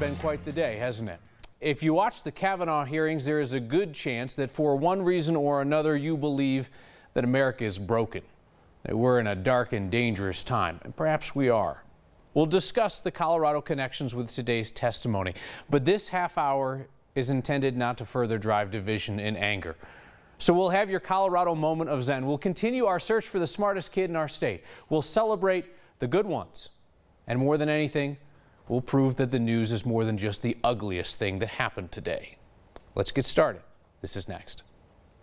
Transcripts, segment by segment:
been quite the day, hasn't it? If you watch the Kavanaugh hearings, there is a good chance that for one reason or another you believe that America is broken, that we're in a dark and dangerous time, and perhaps we are. We'll discuss the Colorado connections with today's testimony, but this half hour is intended not to further drive division and anger. So we'll have your Colorado moment of Zen. We'll continue our search for the smartest kid in our state. We'll celebrate the good ones. And more than anything, we'll prove that the news is more than just the ugliest thing that happened today. Let's get started. This is next.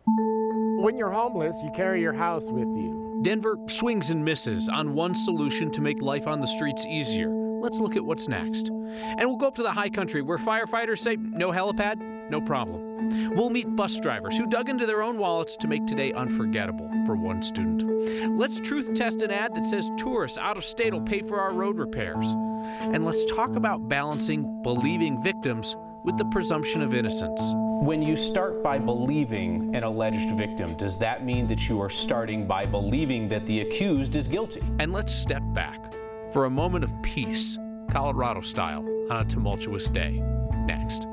When you're homeless, you carry your house with you. Denver swings and misses on one solution to make life on the streets easier. Let's look at what's next. And we'll go up to the high country where firefighters say no helipad, no problem. We'll meet bus drivers who dug into their own wallets to make today unforgettable for one student. Let's truth test an ad that says tourists out of state will pay for our road repairs. And let's talk about balancing believing victims with the presumption of innocence. When you start by believing an alleged victim, does that mean that you are starting by believing that the accused is guilty? And let's step back for a moment of peace, Colorado style, on a tumultuous day. Next.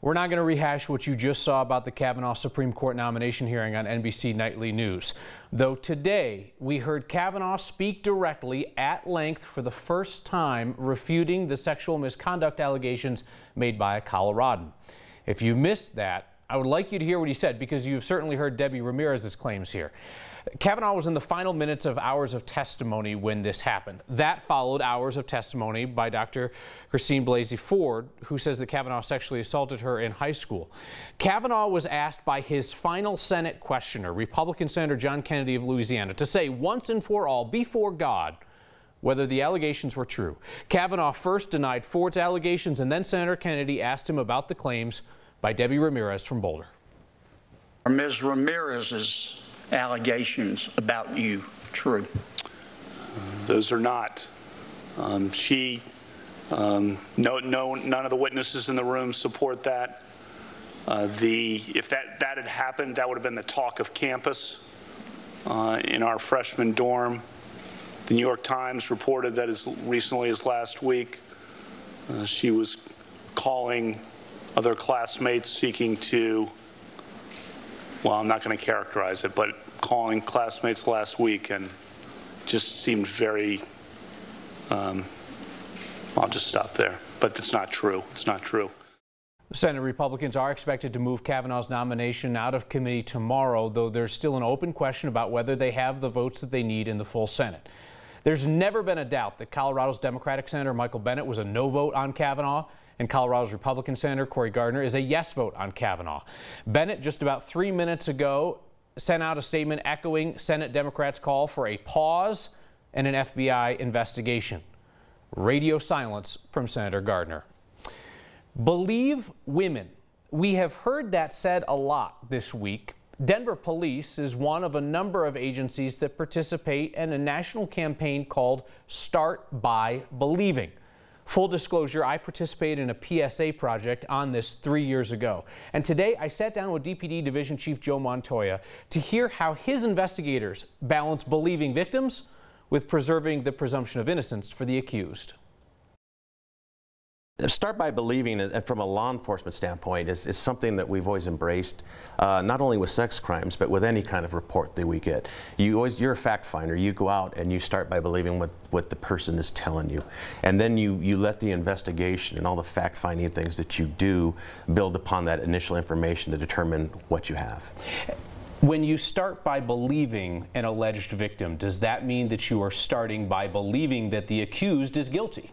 We're not going to rehash what you just saw about the Kavanaugh Supreme Court nomination hearing on NBC Nightly News. Though today we heard Kavanaugh speak directly at length for the first time, refuting the sexual misconduct allegations made by a Coloradan. If you missed that, I would like you to hear what he said, because you've certainly heard Debbie Ramirez's claims here. Kavanaugh was in the final minutes of hours of testimony when this happened. That followed hours of testimony by Dr. Christine Blasey Ford, who says that Kavanaugh sexually assaulted her in high school. Kavanaugh was asked by his final Senate questioner, Republican Senator John Kennedy of Louisiana, to say once and for all, before God, whether the allegations were true. Kavanaugh first denied Ford's allegations, and then Senator Kennedy asked him about the claims by Debbie Ramirez from Boulder. Are Ms. Ramirez's allegations about you true? Those are not. None of the witnesses in the room support that. If that had happened, that would have been the talk of campus in our freshman dorm. The New York Times reported that as recently as last week, she was calling other classmates seeking to, well, I'm not going to characterize it, but calling classmates last week, and just seemed very, I'll just stop there. But it's not true. It's not true. Senate Republicans are expected to move Kavanaugh's nomination out of committee tomorrow, though there's still an open question about whether they have the votes that they need in the full Senate. There's never been a doubt that Colorado's Democratic Senator Michael Bennet was a no vote on Kavanaugh, and Colorado's Republican Senator Cory Gardner is a yes vote on Kavanaugh. Bennet, just about 3 minutes ago, sent out a statement echoing Senate Democrats' call for a pause and an FBI investigation. Radio silence from Senator Gardner. Believe women. We have heard that said a lot this week. Denver Police is one of a number of agencies that participate in a national campaign called Start by Believing. Full disclosure, I participated in a PSA project on this 3 years ago. And today I sat down with DPD Division Chief Joe Montoya to hear how his investigators balance believing victims with preserving the presumption of innocence for the accused. Start by believing, from a law enforcement standpoint, is something that we've always embraced, not only with sex crimes, but with any kind of report that we get. You're a fact finder. You go out and you start by believing what the person is telling you. And then you let the investigation and all the fact finding things that you do build upon that initial information to determine what you have. When you start by believing an alleged victim, does that mean that you are starting by believing that the accused is guilty?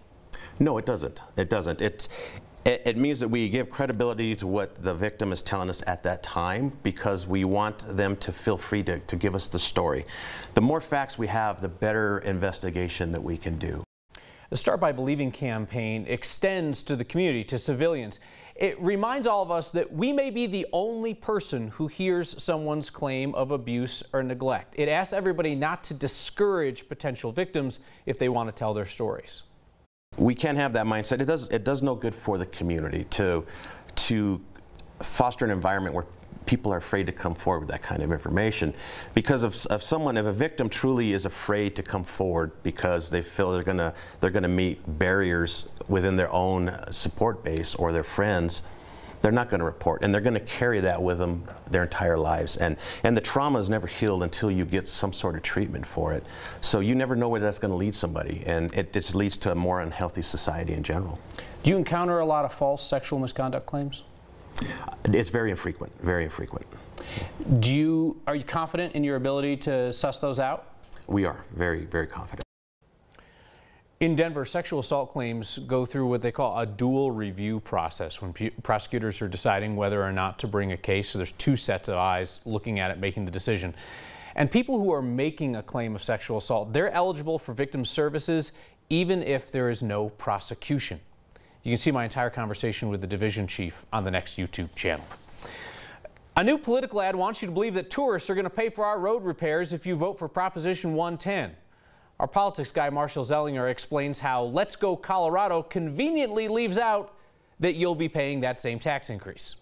No, it doesn't. It doesn't. It means that we give credibility to what the victim is telling us at that time, because we want them to feel free to give us the story. The more facts we have, the better investigation that we can do. The Start by Believing campaign extends to the community, to civilians. It reminds all of us that we may be the only person who hears someone's claim of abuse or neglect. It asks everybody not to discourage potential victims if they want to tell their stories. We can't have that mindset. It does no good for the community to foster an environment where people are afraid to come forward with that kind of information because if a victim truly is afraid to come forward because they feel they're gonna meet barriers within their own support base or their friends, they're not going to report, and they're going to carry that with them their entire lives. And the trauma is never healed until you get some sort of treatment for it. So you never know where that's going to lead somebody, and it just leads to a more unhealthy society in general. Do you encounter a lot of false sexual misconduct claims? It's very infrequent, very infrequent. Are you confident in your ability to suss those out? We are very, very confident. In Denver, sexual assault claims go through what they call a dual review process when prosecutors are deciding whether or not to bring a case. So there's two sets of eyes looking at it, making the decision. And people who are making a claim of sexual assault, they're eligible for victim services even if there is no prosecution. You can see my entire conversation with the division chief on the next YouTube channel. A new political ad wants you to believe that tourists are going to pay for our road repairs if you vote for Proposition 110. Our politics guy, Marshall Zellinger, explains how Let's Go Colorado conveniently leaves out that you'll be paying that same tax increase.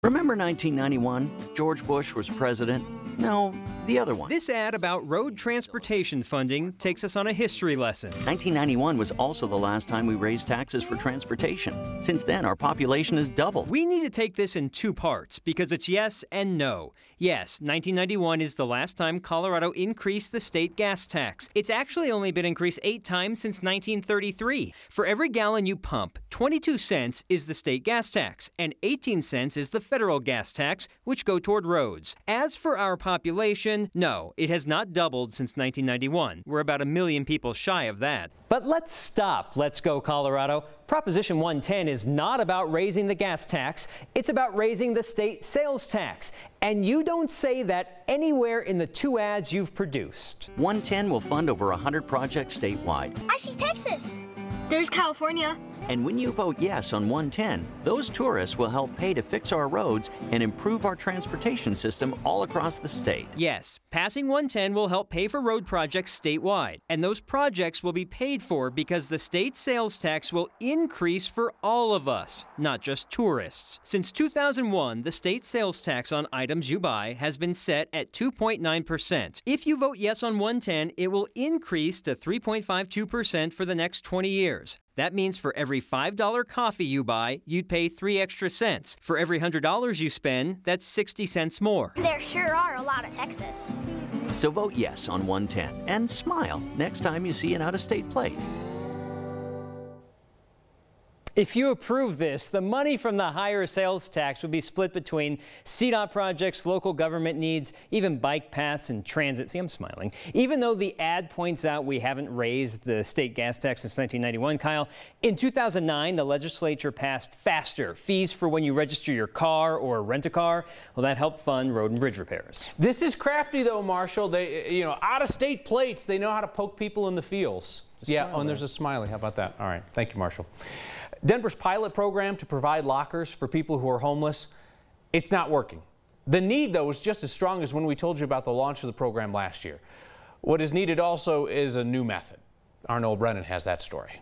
Remember 1991? George Bush was president? No, the other one. This ad about road transportation funding takes us on a history lesson. 1991 was also the last time we raised taxes for transportation. Since then, our population has doubled. We need to take this in two parts because it's yes and no. Yes, 1991 is the last time Colorado increased the state gas tax. It's actually only been increased 8 times since 1933. For every gallon you pump, 22 cents is the state gas tax, and 18 cents is the federal gas tax, which go toward roads. As for our population, no, it has not doubled since 1991. We're about 1 million people shy of that. But let's stop Let's Go Colorado. Proposition 110 is not about raising the gas tax. It's about raising the state sales tax. And you don't say that anywhere in the 2 ads you've produced. 110 will fund over 100 projects statewide. I see Texas. There's California. And when you vote yes on 110, those tourists will help pay to fix our roads and improve our transportation system all across the state. Yes, passing 110 will help pay for road projects statewide. And those projects will be paid for because the state sales tax will increase for all of us, not just tourists. Since 2001, the state sales tax on items you buy has been set at 2.9%. If you vote yes on 110, it will increase to 3.52% for the next 20 years. That means for every $5 coffee you buy, you'd pay 3 extra cents. For every $100 you spend, that's 60 cents more. There sure are a lot of Texas. So vote yes on 110 and smile next time you see an out-of-state plate. If you approve this, the money from the higher sales tax would be split between CDOT projects, local government needs, even bike paths and transit. See, I'm smiling. Even though the ad points out we haven't raised the state gas tax since 1991, Kyle, in 2009, the legislature passed FASTER, fees for when you register your car or rent a car. Well, that helped fund road and bridge repairs. This is crafty, though, Marshall. They, out-of-state plates, they know how to poke people in the feels. Yeah, oh, and there's a smiley. How about that? All right. Thank you, Marshall. Denver's pilot program to provide lockers for people who are homeless, it's not working. The need, though, is just as strong as when we told you about the launch of the program last year. What is needed also is a new method. Arnold Brennan has that story.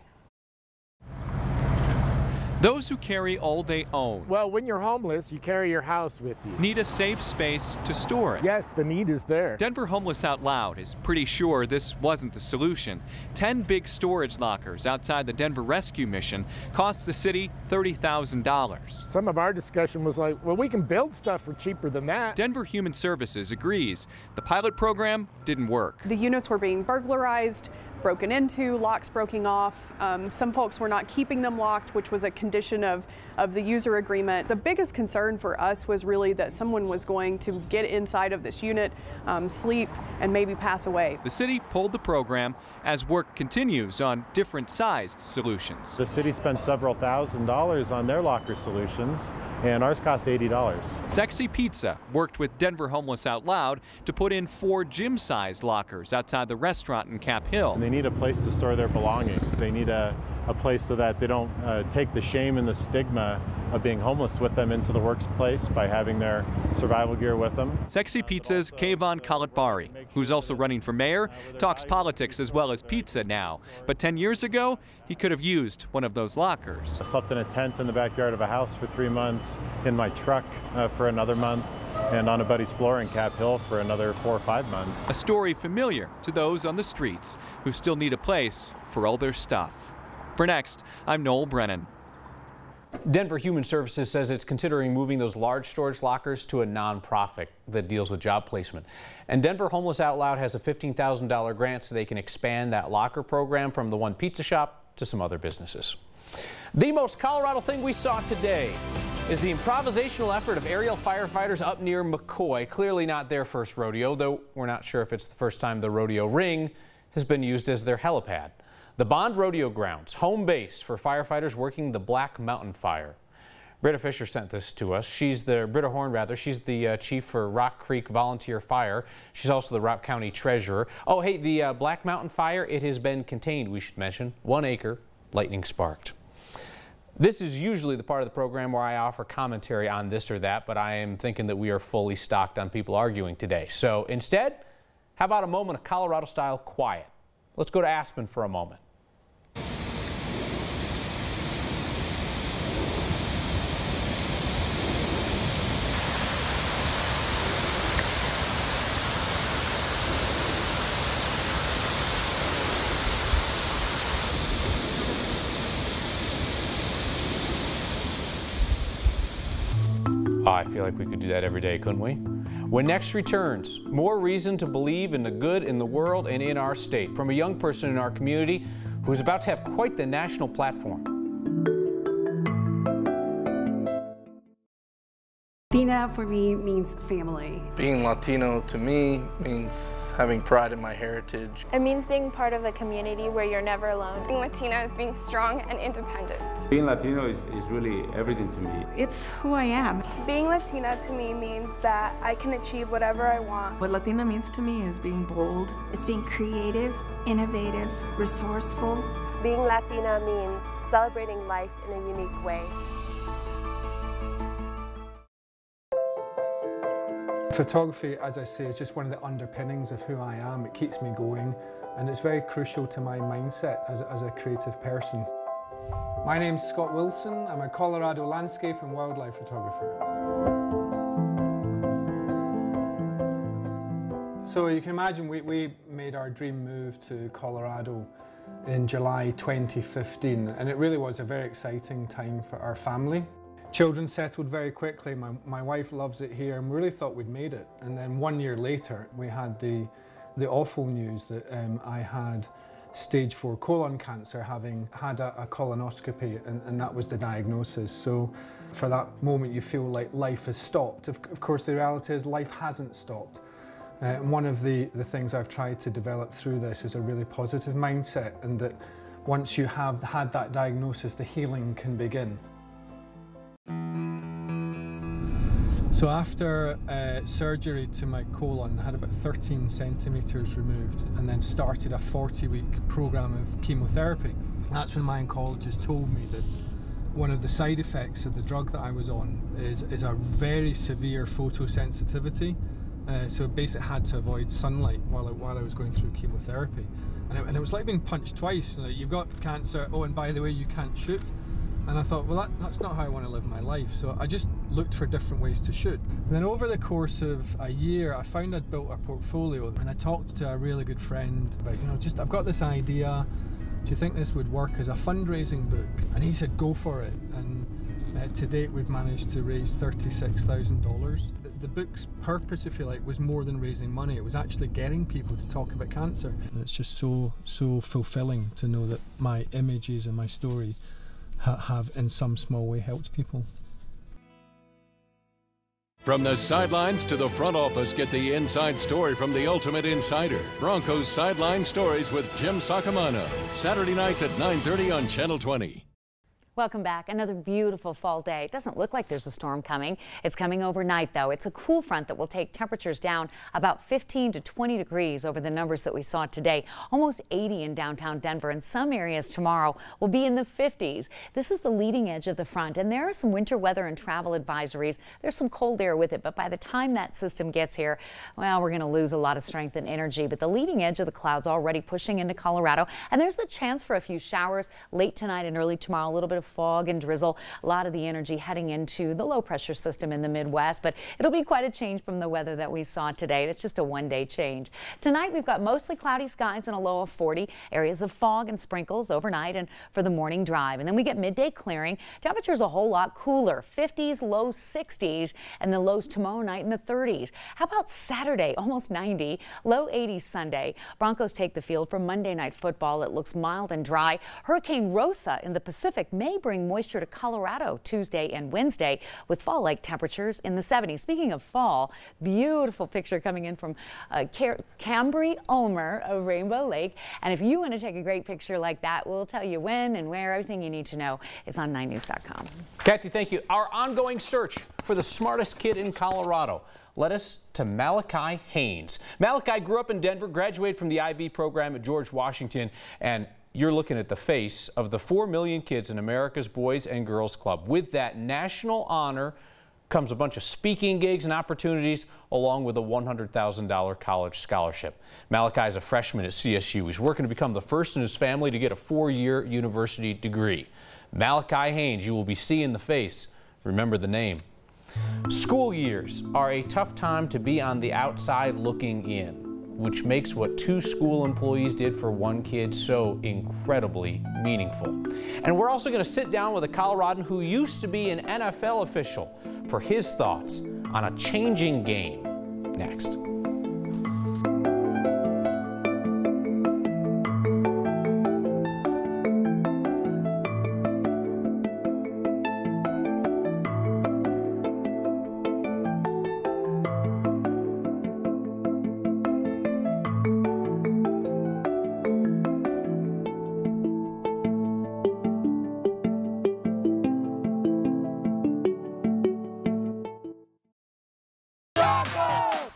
Those who carry all they own. Well, when you're homeless, you carry your house with you. Need a safe space to store it. Yes, the need is there. Denver Homeless Out Loud is pretty sure this wasn't the solution. 10 big storage lockers outside the Denver Rescue Mission cost the city $30,000. Some of our discussion was like, well, we can build stuff for cheaper than that. Denver Human Services agrees the pilot program didn't work. The units were being burglarized, broken into, locks breaking off. Some folks were not keeping them locked, which was a condition of the user agreement. The biggest concern for us was really that someone was going to get inside of this unit, sleep, and maybe pass away. The city pulled the program as work continues on different sized solutions. The city spent several $1,000s on their locker solutions, and ours cost $80. Sexy Pizza worked with Denver Homeless Out Loud to put in 4 gym-sized lockers outside the restaurant in Cap Hill. And they need a place to store their belongings. They need a a place so that they don't take the shame and the stigma of being homeless with them into the workplace by having their survival gear with them. Sexy Pizza's Cavanaugh, who's also running for mayor, talks politics as well as pizza now. But 10 years ago, he could have used one of those lockers. I slept in a tent in the backyard of a house for 3 months, in my truck for another month, and on a buddy's floor in Cap Hill for another 4 or 5 months. A story familiar to those on the streets who still need a place for all their stuff. For Next, I'm Noel Brennan. Denver Human Services says it's considering moving those large storage lockers to a nonprofit that deals with job placement. And Denver Homeless Out Loud has a $15,000 grant so they can expand that locker program from the one pizza shop to some other businesses. The most Colorado thing we saw today is the improvisational effort of aerial firefighters up near McCoy. Clearly not their first rodeo, though we're not sure if it's the first time the rodeo ring has been used as their helipad. The Bond Rodeo Grounds, home base for firefighters working the Black Mountain Fire. Britta Fisher sent this to us. Britta Horn, rather. She's the chief for Rock Creek Volunteer Fire. She's also the Rock County Treasurer. Oh, hey, the Black Mountain Fire, it has been contained, we should mention. 1 acre, lightning sparked. This is usually the part of the program where I offer commentary on this or that, but I am thinking that we are fully stocked on people arguing today. So instead, how about a moment of Colorado-style quiet? Let's go to Aspen for a moment. Oh, I feel like we could do that every day, couldn't we? When Next returns, more reason to believe in the good in the world and in our state from a young person in our community who is about to have quite the national platform. Latina for me means family. Being Latino to me means having pride in my heritage. It means being part of a community where you're never alone. Being Latina is being strong and independent. Being Latino is really everything to me. It's who I am. Being Latina to me means that I can achieve whatever I want. What Latina means to me is being bold. It's being creative, innovative, resourceful. Being Latina means celebrating life in a unique way. Photography, as I say, is just one of the underpinnings of who I am. It keeps me going, and it's very crucial to my mindset as a creative person. My name's Scott Wilson. I'm a Colorado landscape and wildlife photographer. So you can imagine we made our dream move to Colorado in July 2015, and it really was a very exciting time for our family. Children settled very quickly. My wife loves it here, and we really thought we'd made it. And then 1 year later, we had the awful news that I had stage 4 colon cancer, having had a colonoscopy, and that was the diagnosis. So for that moment, you feel like life has stopped. Of course, the reality is life hasn't stopped. And one of the things I've tried to develop through this is a really positive mindset, and that once you have had that diagnosis, the healing can begin. So after surgery to my colon, I had about 13 centimetres removed, and then started a 40-week programme of chemotherapy. That's when my oncologist told me that one of the side effects of the drug that I was on is a very severe photosensitivity. So basically I had to avoid sunlight while I was going through chemotherapy. And it was like being punched twice. You know, you've got cancer, oh, and by the way, you can't shoot. And I thought, well, that's not how I want to live my life. So I just looked for different ways to shoot. And then over the course of a year, I found I'd built a portfolio, and I talked to a really good friend about, I've got this idea. Do you think this would work as a fundraising book? And he said, go for it. And to date, we've managed to raise $36,000. The book's purpose, if you like, was more than raising money. It was actually getting people to talk about cancer. And it's just so fulfilling to know that my images and my story have in some small way helped people. From the sidelines to the front office, get the inside story from the ultimate insider. Broncos Sideline Stories with Jim Sacamano. Saturday nights at 9:30 on Channel 20. Welcome back. Another beautiful fall day. It doesn't look like there's a storm coming. It's coming overnight, though. It's a cool front that will take temperatures down about 15 to 20 degrees over the numbers that we saw today. Almost 80 in downtown Denver, and some areas tomorrow will be in the 50s. This is the leading edge of the front, and there are some winter weather and travel advisories. There's some cold air with it, but by the time that system gets here, well, we're going to lose a lot of strength and energy. But the leading edge of the clouds already pushing into Colorado, and there's the chance for a few showers late tonight and early tomorrow. A little bit of fog and drizzle, a lot of the energy heading into the low pressure system in the Midwest, but it'll be quite a change from the weather that we saw today. It's just a one-day change. Tonight we've got mostly cloudy skies and a low of 40, areas of fog and sprinkles overnight and for the morning drive. And then we get midday clearing. Temperatures a whole lot cooler, 50s, low 60s, and the lows tomorrow night in the 30s. How about Saturday, almost 90, low 80s Sunday. Broncos take the field for Monday Night Football. It looks mild and dry. Hurricane Rosa in the Pacific may bring moisture to Colorado Tuesday and Wednesday with fall-like temperatures in the 70s. Speaking of fall, beautiful picture coming in from Cambry Omer of Rainbow Lake. And if you want to take a great picture like that, we'll tell you when and where. Everything you need to know is on 9news.com. Kathy, thank you. Our ongoing search for the smartest kid in Colorado led us to Malachi Haynes. Malachi grew up in Denver, graduated from the IB program at George Washington, and you're looking at the face of the 4 million kids in America's Boys and Girls Club. With that national honor comes a bunch of speaking gigs and opportunities, along with a $100,000 college scholarship. Malachi is a freshman at CSU. He's working to become the first in his family to get a 4-year university degree. Malachi Haynes, you will be seeing the face. Remember the name. School years are a tough time to be on the outside looking in, which makes what 2 school employees did for 1 kid so incredibly meaningful. And we're also going to sit down with a Coloradan who used to be an NFL official for his thoughts on a changing game. Next.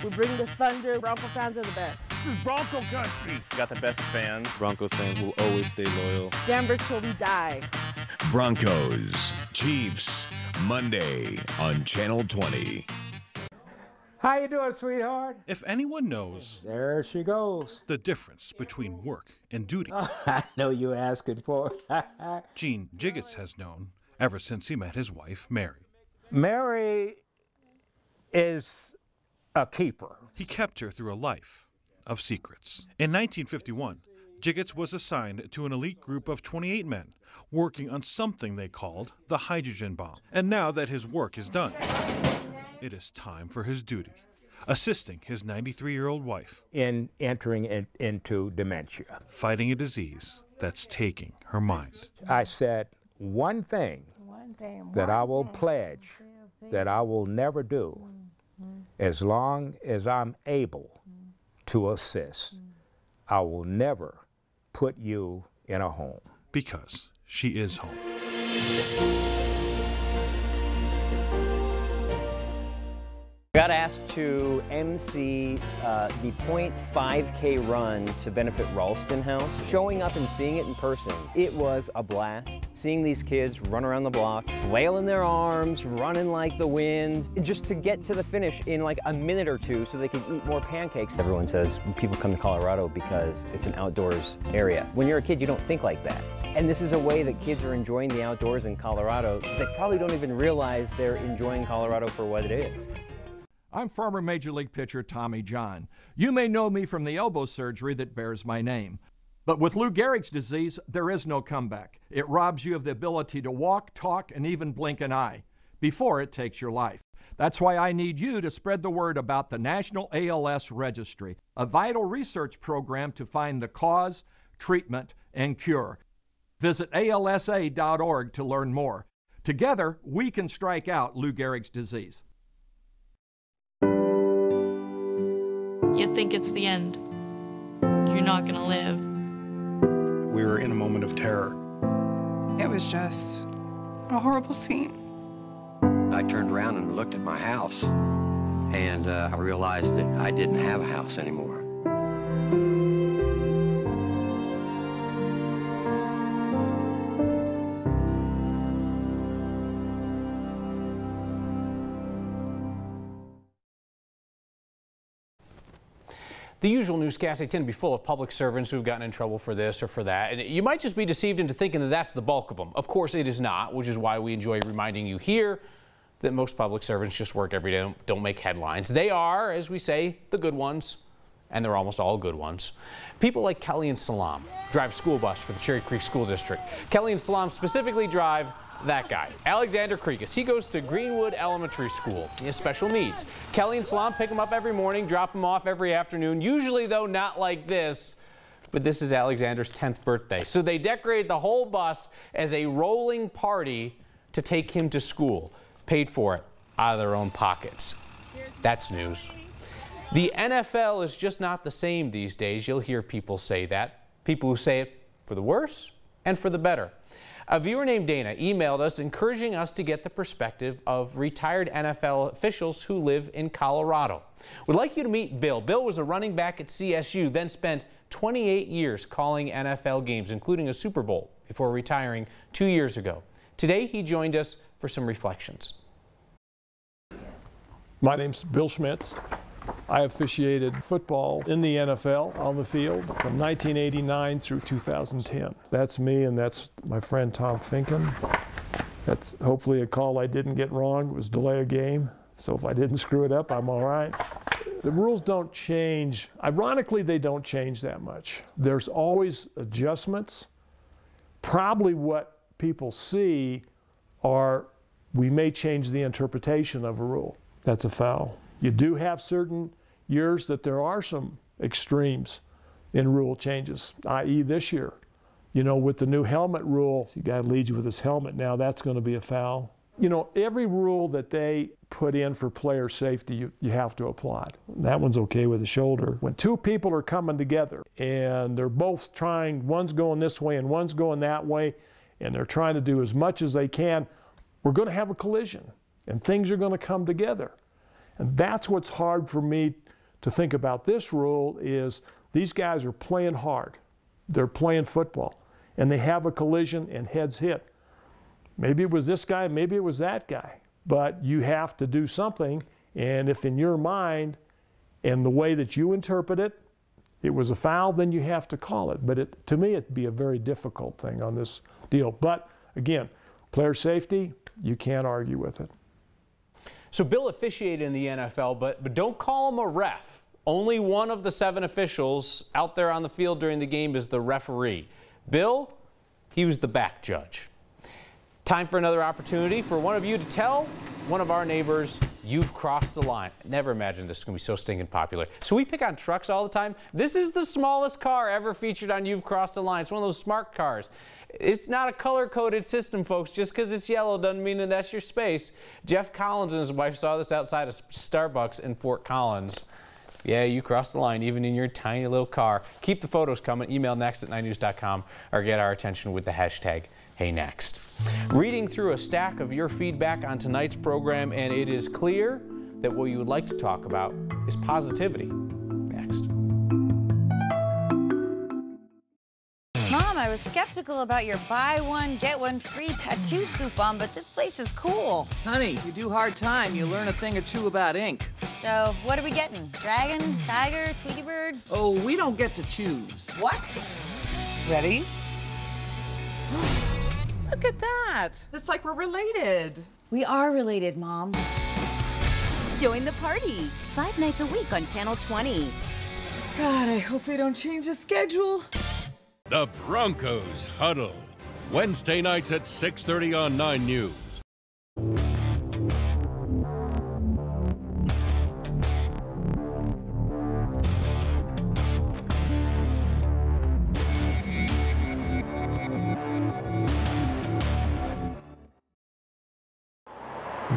We bring the thunder. Bronco fans are the best. This is Bronco country. Got the best fans. Broncos fans will always stay loyal. Denver till we die. Broncos, Chiefs, Monday on Channel 20. How you doing, sweetheart? If anyone knows, there she goes, the difference between work and duty. I know you're asking for it. Gene Jiggets has known ever since he met his wife, Mary. Mary is a keeper. He kept her through a life of secrets. In 1951, Jiggets was assigned to an elite group of 28 men working on something they called the hydrogen bomb. And now that his work is done, it is time for his duty, assisting his 93-year-old wife in entering into dementia, fighting a disease that's taking her mind. I said, one thing that I will pledge that I will never do as long as I'm able to assist. I will never put you in a home. Because she is home. Got asked to MC the 0.5K run to benefit Ralston House. Showing up and seeing it in person, it was a blast. Seeing these kids run around the block, flailing their arms, running like the wind, just to get to the finish in like a minute or two so they could eat more pancakes. Everyone says people come to Colorado because it's an outdoors area. When you're a kid, you don't think like that. And this is a way that kids are enjoying the outdoors in Colorado. They probably don't even realize they're enjoying Colorado for what it is. I'm former Major League pitcher Tommy John. You may know me from the elbow surgery that bears my name. But with Lou Gehrig's disease, there is no comeback. It robs you of the ability to walk, talk, and even blink an eye before it takes your life. That's why I need you to spread the word about the National ALS Registry, a vital research program to find the cause, treatment, and cure. Visit alsa.org to learn more. Together, we can strike out Lou Gehrig's disease. You think it's the end. You're not gonna live. We were in a moment of terror. It was just a horrible scene. I turned around and looked at my house, and I realized that I didn't have a house anymore. The usual newscasts, they tend to be full of public servants who've gotten in trouble for this or for that, and you might just be deceived into thinking that that's the bulk of them. Of course, it is not, which is why we enjoy reminding you here that most public servants just work every day, don't make headlines. They are, as we say, the good ones, and they're almost all good ones. People like Kelly and Salam drive a school bus for the Cherry Creek School District. Kelly and Salam specifically drive that guy, Alexander Krikas. He goes to Greenwood Elementary School. He has special needs. Kelly and Salam pick him up every morning, drop him off every afternoon. Usually, though, not like this. But this is Alexander's 10th birthday. So they decorated the whole bus as a rolling party to take him to school. Paid for it out of their own pockets. That's news. The NFL is just not the same these days. You'll hear people say that. People who say it for the worse and for the better. A viewer named Dana emailed us encouraging us to get the perspective of retired NFL officials who live in Colorado. We'd like you to meet Bill. Bill was a running back at CSU, then spent 28 years calling NFL games, including a Super Bowl, before retiring 2 years ago. Today, he joined us for some reflections. My name's Bill Schmitz. I officiated football in the NFL on the field from 1989 through 2010. That's me, and that's my friend Tom Finken. That's hopefully a call I didn't get wrong. It was delay a game, so if I didn't screw it up, I'm all right. The rules don't change. Ironically, they don't change that much. There's always adjustments. Probably what people see are we may change the interpretation of a rule. That's a foul. You do have certain years that there are some extremes in rule changes, i.e. this year. You know, with the new helmet rule, the guy leads you with his helmet now, that's going to be a foul. You know, every rule that they put in for player safety, you have to apply. That one's okay with the shoulder. When two people are coming together and they're both trying, one's going this way and one's going that way, and they're trying to do as much as they can, we're going to have a collision and things are going to come together. And that's what's hard for me to think about this rule is these guys are playing hard. They're playing football. And they have a collision and heads hit. Maybe it was this guy, maybe it was that guy. But you have to do something. And if in your mind and the way that you interpret it, it was a foul, then you have to call it. But to me, it'd be a very difficult thing on this deal. But again, player safety, you can't argue with it. So Bill officiated in the NFL, but don't call him a ref. Only one of the 7 officials out there on the field during the game is the referee. Bill, he was the back judge. Time for another opportunity for one of you to tell one of our neighbors, you've crossed the line. Never imagined this was going to be so stinking popular. So we pick on trucks all the time. This is the smallest car ever featured on You've Crossed the Line. It's one of those smart cars. It's not a color-coded system, folks. Just because it's yellow doesn't mean that that's your space. Jeff Collins and his wife saw this outside of Starbucks in Fort Collins. Yeah, you crossed the line, even in your tiny little car. Keep the photos coming. Email next@9news.com or get our attention with the hashtag HeyNext. Reading through a stack of your feedback on tonight's program, and it is clear that what you would like to talk about is positivity. Next. Mom, I was skeptical about your buy one, get one free tattoo coupon, but this place is cool. Honey, you do hard time, you learn a thing or two about ink. So, what are we getting? Dragon, tiger, Tweety bird? Oh, we don't get to choose. What? Ready? Look at that. It's like we're related. We are related, Mom. Join the party. 5 nights a week on Channel 20. God, I hope they don't change the schedule. The Broncos Huddle. Wednesday nights at 6:30 on 9 News.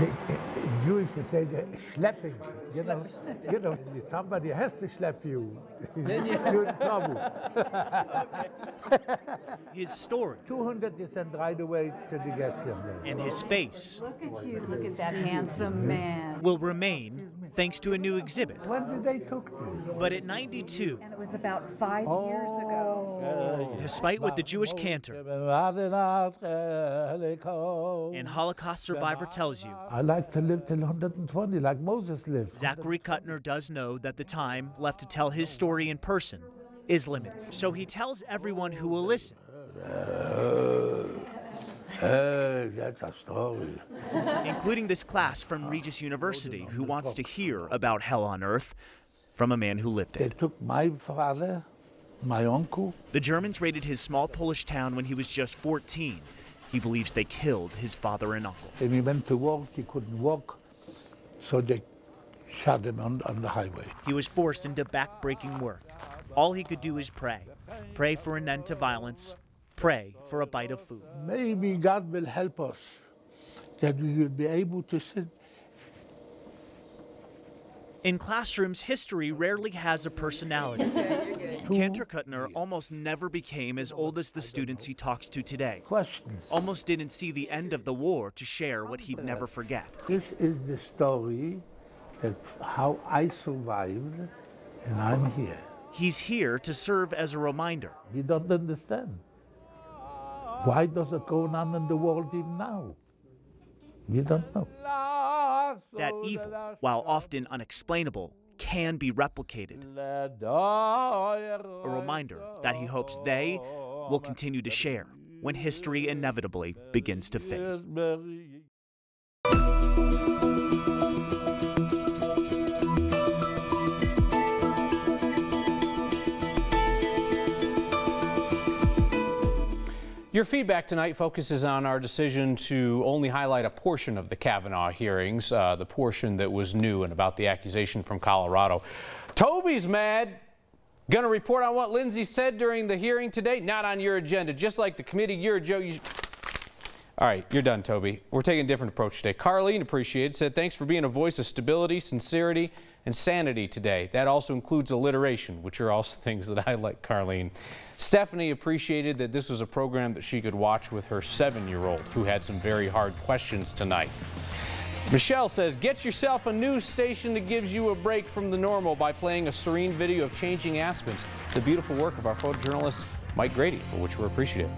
In Jewish they say the schlepping. You know, somebody has to schlep you. You're in trouble. His story. 200 is then right away to the gas chamber. And his face. Look at you, look at that handsome man. Will remain thanks to a new exhibit. When did they took this? But at 92. And it was about 5 years ago. Despite what the Jewish cantor and Holocaust survivor tells you, I like to live till 120, like Moses lived. Zachary Kuttner does know that the time left to tell his story in person is limited. So he tells everyone who will listen. That's a story. Including this class from Regis University who wants to hear about hell on earth from a man who lived it. They took my father, my uncle. The Germans raided his small Polish town when he was just 14. He believes they killed his father and uncle. And he went to work, he couldn't walk, so they shot him on the highway. He was forced into back-breaking work. All he could do is pray. Pray for an end to violence. Pray for a bite of food. Maybe God will help us, that we will be able to sit. In classrooms, history rarely has a personality. Cantor Kuttner almost never became as old as the students he talks to today. Questions. Almost didn't see the end of the war to share what he'd never forget. This is the story of how I survived, and I'm here. He's here to serve as a reminder. You don't understand. Why does it go on in the world even now? You don't know. That evil, while often unexplainable, can be replicated. A reminder that he hopes they will continue to share when history inevitably begins to fade. Your feedback tonight focuses on our decision to only highlight a portion of the Kavanaugh hearings, the portion that was new and about the accusation from Colorado. Toby's mad. Gonna report on what Lindsay said during the hearing today? Not on your agenda. Just like the committee, you're a joke. All right, you're done, Toby. We're taking a different approach today. Carlene appreciated, said thanks for being a voice of stability, sincerity, and sanity today. That also includes alliteration, which are also things that I like, Carlene. Stephanie appreciated that this was a program that she could watch with her 7-year-old, who had some very hard questions tonight. Michelle says, get yourself a news station that gives you a break from the normal by playing a serene video of changing aspens. The beautiful work of our photojournalist, Mike Grady, for which we're appreciative.